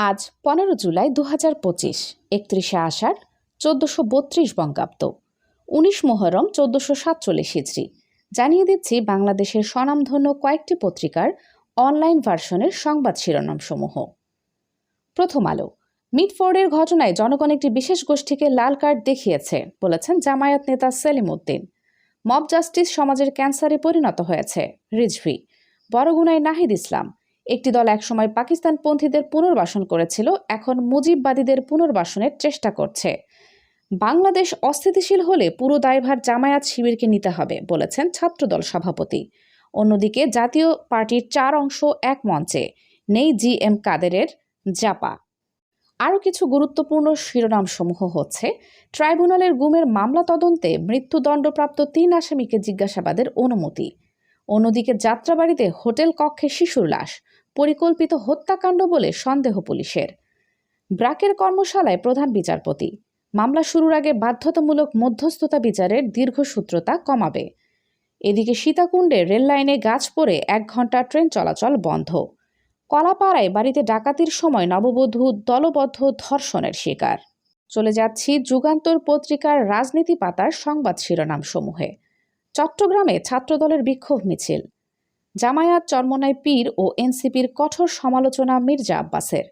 আজ 15 জুলাই 2025, 31শে আষাঢ় 1432 বঙ্গাব্দ, 19 মুহররম 1447 হিজরি। জানিয়ে দিচ্ছি বাংলাদেশের স্বনামধন্য কয়েকটি পত্রিকার অনলাইন ভার্সনের সংবাদ শিরোনামসমূহ। প্রথম আলো। মিটফোর্ডের ঘটনায় জনগণ একটি বিশেষ গোষ্ঠীকে লাল কার্ড দেখিয়েছে বলেছেন জামায়াত নেতা সেলিম উদ্দিন। মব জাস্টিস সমাজের ক্যান্সারে পরিণত হয়েছে রিজভী। বরগুনায় নাহিদ ইসলাম। একটি দল একসময় পাকিস্তানপন্থীদের পুনর্বাসন করেছিল, এখন মুজিববাদীদের পুনর্বাসনের চেষ্টা করছে। বাংলাদেশ অস্থিতিশীল হলে পুরো দায়ভার জামায়াত শিবিরকে নিতে হবে বলেছেন ছাত্রদল সভাপতি। অন্যদিকে জাতীয় পার্টির 4 অংশ এক মঞ্চে, নেই GM কাদেরের জাপা। আরও কিছু গুরুত্বপূর্ণ শিরোনামসমূহ হচ্ছে: ট্রাইব্যুনালের গুমের মামলা তদন্তে মৃত্যুদণ্ডপ্রাপ্ত 3 আসামিকে জিজ্ঞাসাবাদের অনুমতি। অন্যদিকে যাত্রাবাড়িতে হোটেল কক্ষে শিশুর লাশ, পরিকল্পিত হত্যাকাণ্ড বলে সন্দেহ পুলিশের। ব্র্যাকের কর্মশালায় প্রধান বিচারপতি। মামলা শুরুর আগে বাধ্যতামূলক মধ্যস্থতা বিচারের দীর্ঘসূত্রতা কমাবে। এদিকে সীতাকুণ্ডে রেললাইনে গাছ পড়ে 1 ঘণ্টা ট্রেন চলাচল বন্ধ। কলাপাড়ায় বাড়িতে ডাকাতির সময় নববধূ দলবদ্ধ ধর্ষণের শিকার। চলে যাচ্ছি যুগান্তর পত্রিকার রাজনীতি পাতার সংবাদ শিরোনামসমূহে। চট্টগ্রামে ছাত্রদলের বিক্ষোভ মিছিল। জামায়াত চরমোনাই পীর ও এনসিপির কঠোর সমালোচনা মির্জা আব্বাসের।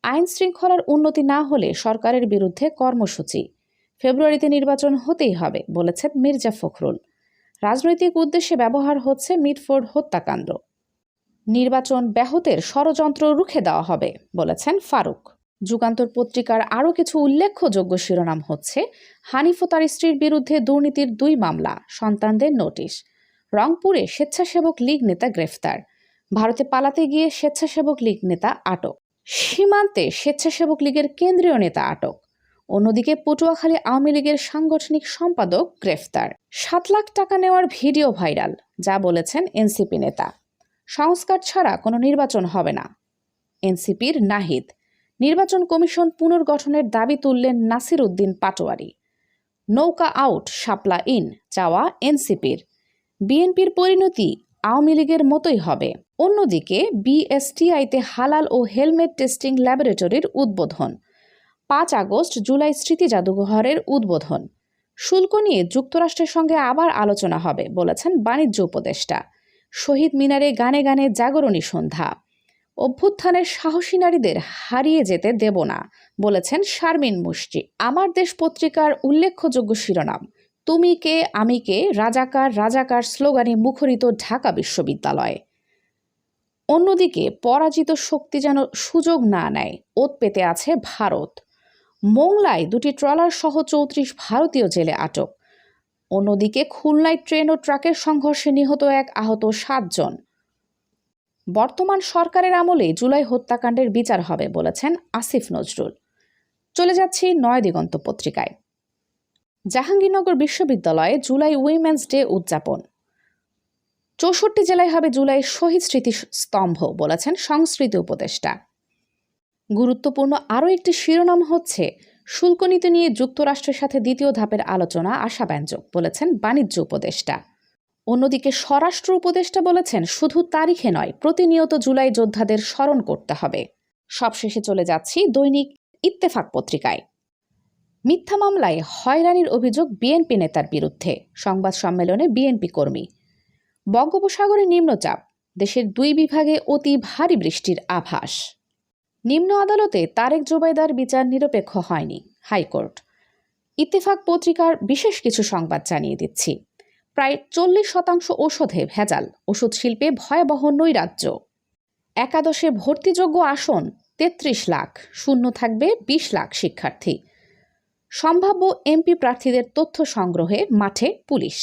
আইন শৃঙ্খলার উন্নতি না হলে সরকারের বিরুদ্ধে কর্মসূচি। ফেব্রুয়ারিতে নির্বাচন হতেই হবে বলেছেন মির্জা ফখরুল। রাজনৈতিক উদ্দেশ্যে ব্যবহার হচ্ছে মিটফোর্ড হত্যাকাণ্ড। নির্বাচন ব্যাহতের ষড়যন্ত্র রুখে দেওয়া হবে বলেছেন ফারুক। যুগান্তর পত্রিকার আরও কিছু উল্লেখযোগ্য শিরোনাম হচ্ছে: হানিফ ও তার স্ত্রীর বিরুদ্ধে দুর্নীতির 2 মামলা, সন্তানদের নোটিশ। রংপুরে স্বেচ্ছাসেবক লীগ নেতা গ্রেফতার। ভারতে পালাতে গিয়ে স্বেচ্ছাসেবক লীগ নেতা আটক। সীমান্তে স্বেচ্ছাসেবক লীগের কেন্দ্রীয় নেতা আটক। অন্যদিকে পটুয়াখালী আওয়ামী লীগের সাংগঠনিক সম্পাদক গ্রেফতার। 7 লাখ টাকা নেওয়ার ভিডিও ভাইরাল, যা বলেছেন এনসিপি নেতা। সংস্কার ছাড়া কোনো নির্বাচন হবে না, এনসিপির নাহিদ। নির্বাচন কমিশন পুনর্গঠনের দাবি তুললেন নাসির উদ্দিন পাটোয়ারি। নৌকা আউট, শাপলা ইন চাওয়া এনসিপির। বিএনপির পরিণতি আওয়ামী লীগের মতোই হবে। অন্যদিকে বিএসটিআইতে হালাল ও হেলমেট টেস্টিং ল্যাবরেটরির উদ্বোধন। 5 আগস্ট জুলাই স্মৃতি জাদুঘরের উদ্বোধন। শুল্ক নিয়ে যুক্তরাষ্ট্রের সঙ্গে আবার আলোচনা হবে বলেছেন বাণিজ্য উপদেষ্টা। শহীদ মিনারে গানে গানে জাগরণী সন্ধ্যা। অভ্যুত্থানের সাহসী নারীদের হারিয়ে যেতে দেব না বলেছেন শারমিন মুশরি। আমার দেশ পত্রিকার উল্লেখযোগ্য শিরোনাম: তুমি কে আমি কে, রাজাকার রাজাকার স্লোগানে মুখরিত ঢাকা বিশ্ববিদ্যালয়। অন্যদিকে পরাজিত শক্তি যেন সুযোগ না নেয়, ওত পেতে আছে ভারত। মোংলায় 2টি ট্রলার সহ 34 ভারতীয় জেলে আটক। অন্যদিকে খুলনায় ট্রেন ও ট্রাকের সংঘর্ষে নিহত 1, আহত 7 জন। বর্তমান সরকারের আমলে জুলাই হত্যাকাণ্ডের বিচার হবে বলেছেন আসিফ নজরুল। চলে যাচ্ছি নয়াদিগন্ত পত্রিকায়। জাহাঙ্গীরনগর বিশ্ববিদ্যালয়ে জুলাই উইমেন্স ডে উদযাপন। 64 জেলায় হবে জুলাই শহীদ স্মৃতি স্তম্ভ বলেছেন সংস্কৃতি উপদেষ্টা। গুরুত্বপূর্ণ আরও একটি শিরোনাম হচ্ছে: শুল্ক নীতি নিয়ে যুক্তরাষ্ট্রের সাথে 2য় ধাপের আলোচনা আশাব্যঞ্জক বলেছেন বাণিজ্য উপদেষ্টা। অন্যদিকে স্বরাষ্ট্র উপদেষ্টা বলেছেন শুধু তারিখে নয়, প্রতিনিয়ত জুলাই যোদ্ধাদের স্মরণ করতে হবে। সবশেষে চলে যাচ্ছি দৈনিক ইত্তেফাক পত্রিকায়। মিথ্যা মামলায় হয়রানির অভিযোগ বিএনপি নেতার বিরুদ্ধে, সংবাদ সম্মেলনে বিএনপি কর্মী। বঙ্গোপসাগরে নিম্নচাপ, দেশের 2 বিভাগে অতি ভারী বৃষ্টির আভাস। নিম্ন আদালতে তারেক জোবাইদার বিচার নিরপেক্ষ হয়নি, হাইকোর্ট। ইত্তেফাক পত্রিকার বিশেষ কিছু সংবাদ জানিয়ে দিচ্ছি। প্রায় 40% ঔষধে ভেজাল, ওষুধ শিল্পে ভয়াবহ নৈরাজ্য। একাদশে ভর্তিযোগ্য আসন 33 লাখ, শূন্য থাকবে 20 লাখ শিক্ষার্থী। সম্ভাব্য এমপি প্রার্থীদের তথ্য সংগ্রহে মাঠে পুলিশ।